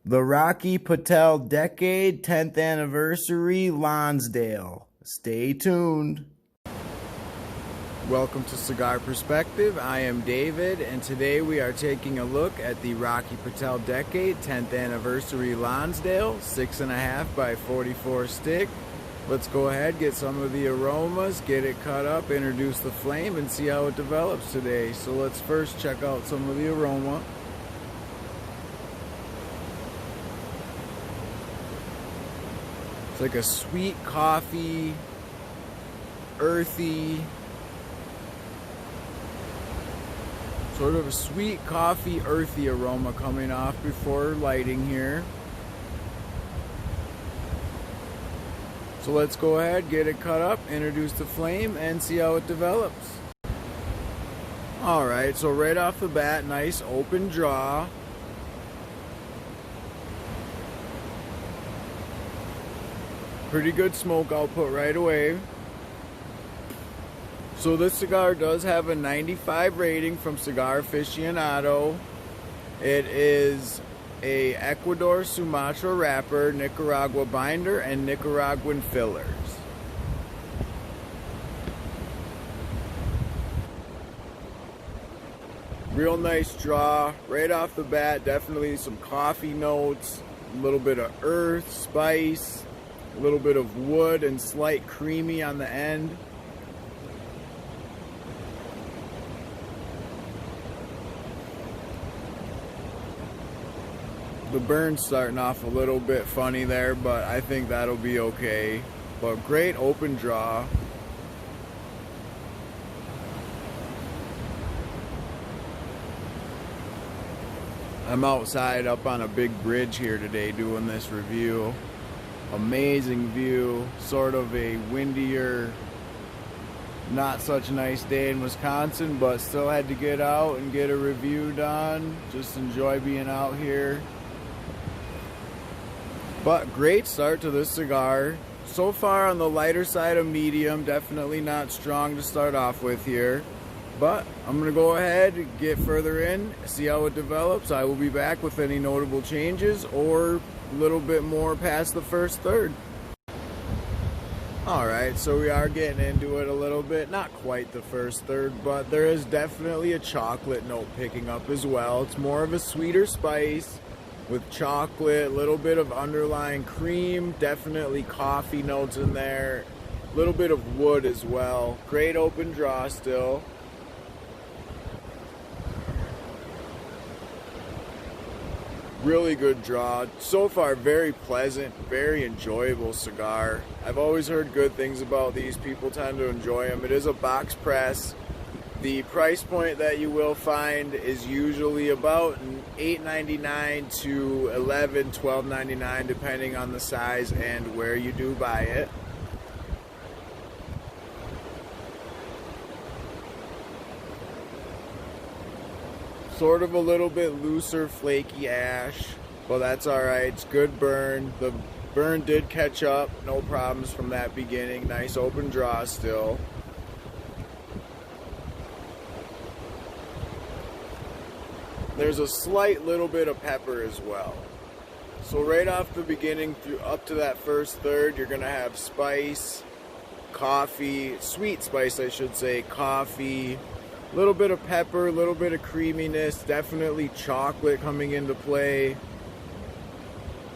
The Rocky Patel Decade 10th Anniversary, Lonsdale. Stay tuned. Welcome to Cigar Perspective. I am David, and today we are taking a look at the Rocky Patel Decade 10th Anniversary Lonsdale 6.5 by 44 stick. Let's go ahead, get some of the aromas, get it cut up, introduce the flame, and see how it develops today. So let's first check out some of the aroma. It's like a sweet coffee, earthy, sort of a sweet coffee, earthy aroma coming off before lighting here. So let's go ahead, get it cut up, introduce the flame, and see how it develops. Alright, so right off the bat, nice open draw. Pretty good smoke output right away. So this cigar does have a 95 rating from Cigar Aficionado. It is a Ecuador Sumatra wrapper, Nicaragua binder, and Nicaraguan fillers. Real nice draw right off the bat. Definitely some coffee notes, a little bit of earth, spice, a little bit of wood, and slight creamy on the end. The burn's starting off a little bit funny there, but I think that'll be okay. But great open draw. I'm outside up on a big bridge here today doing this review. Amazing view, sort of a windier, not such a nice day in Wisconsin, but still had to get out and get a review done. Just enjoy being out here. But great start to this cigar. So far on the lighter side of medium, definitely not strong to start off with here. But I'm going to go ahead, get further in, see how it develops. I will be back with any notable changes or a little bit more past the first third. Alright, so we are getting into it a little bit. Not quite the first third, but there is definitely a chocolate note picking up as well. It's more of a sweeter spice with chocolate, a little bit of underlying cream, definitely coffee notes in there, a little bit of wood as well. Great open draw still. Really good draw. So far, very pleasant, very enjoyable cigar. I've always heard good things about these. People tend to enjoy them. It is a box press. The price point that you will find is usually about $8.99 to $11, $12.99, depending on the size and where you do buy it. Sort of a little bit looser, flaky ash, but that's alright. It's good burn. The burn did catch up, no problems from that beginning. Nice open draw still. There's a slight little bit of pepper as well. So right off the beginning through up to that first third, you're gonna have spice, coffee, sweet spice I should say, coffee, a little bit of pepper, a little bit of creaminess, definitely chocolate coming into play,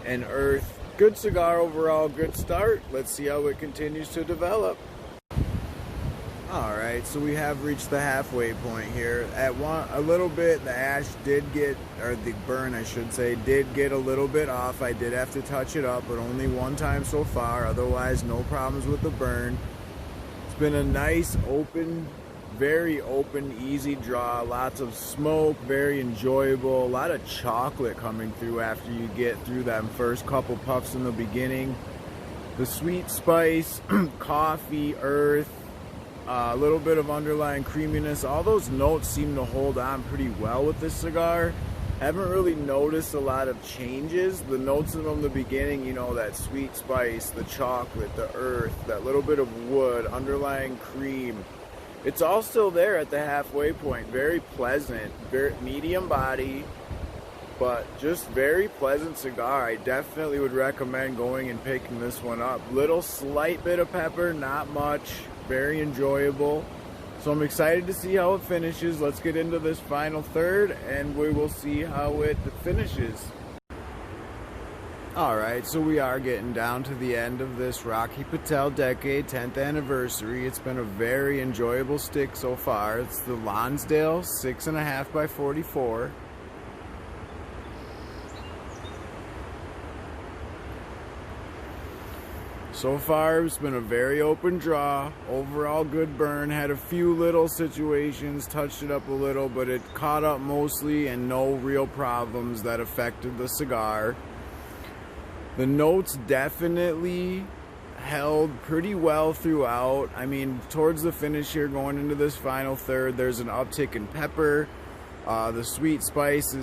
and earth. Good cigar overall, good start. Let's see how it continues to develop. Alright, so we have reached the halfway point here. At a little bit, the ash did get, or the burn I should say, did get a little bit off. I did have to touch it up, but only one time so far. Otherwise, no problems with the burn. It's been a nice open, very open, easy draw. Lots of smoke, very enjoyable. A lot of chocolate coming through after you get through them first couple puffs in the beginning. The sweet spice, coffee, earth, a little bit of underlying creaminess. All those notes seem to hold on pretty well with this cigar. Haven't really noticed a lot of changes. The notes from the beginning, you know, that sweet spice, the chocolate, the earth, that little bit of wood, underlying cream. It's all still there at the halfway point. Very pleasant, very medium body, But just very pleasant cigar. I definitely would recommend going and picking this one up. Little slight bit of pepper, not much, very enjoyable. So I'm excited to see how it finishes. Let's get into this final third and we will see how it finishes. Alright, so we are getting down to the end of this Rocky Patel Decade 10th anniversary. It's been a very enjoyable stick so far. It's the Lonsdale 6.5 by 44. So far, it's been a very open draw. Overall good burn. Had a few little situations, touched it up a little, but it caught up mostly and no real problems that affected the cigar. The notes definitely held pretty well throughout. I mean, towards the finish here, going into this final third, there's an uptick in pepper. The sweet spice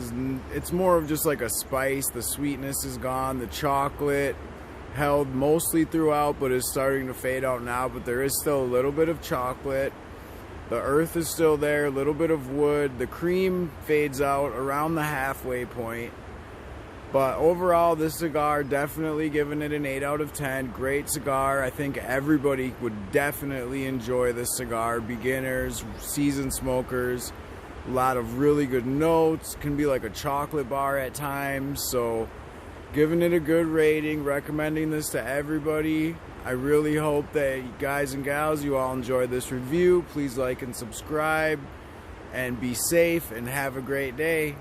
it's more of just like a spice. The sweetness is gone. The chocolate held mostly throughout, but is starting to fade out now, but there is still a little bit of chocolate. The earth is still there, a little bit of wood. The cream fades out around the halfway point. But overall, this cigar, definitely giving it an 8 out of 10. Great cigar. I think everybody would definitely enjoy this cigar. Beginners, seasoned smokers. A lot of really good notes. Can be like a chocolate bar at times. So giving it a good rating, recommending this to everybody. I really hope that you guys and gals, you all enjoyed this review. Please like and subscribe and be safe and have a great day.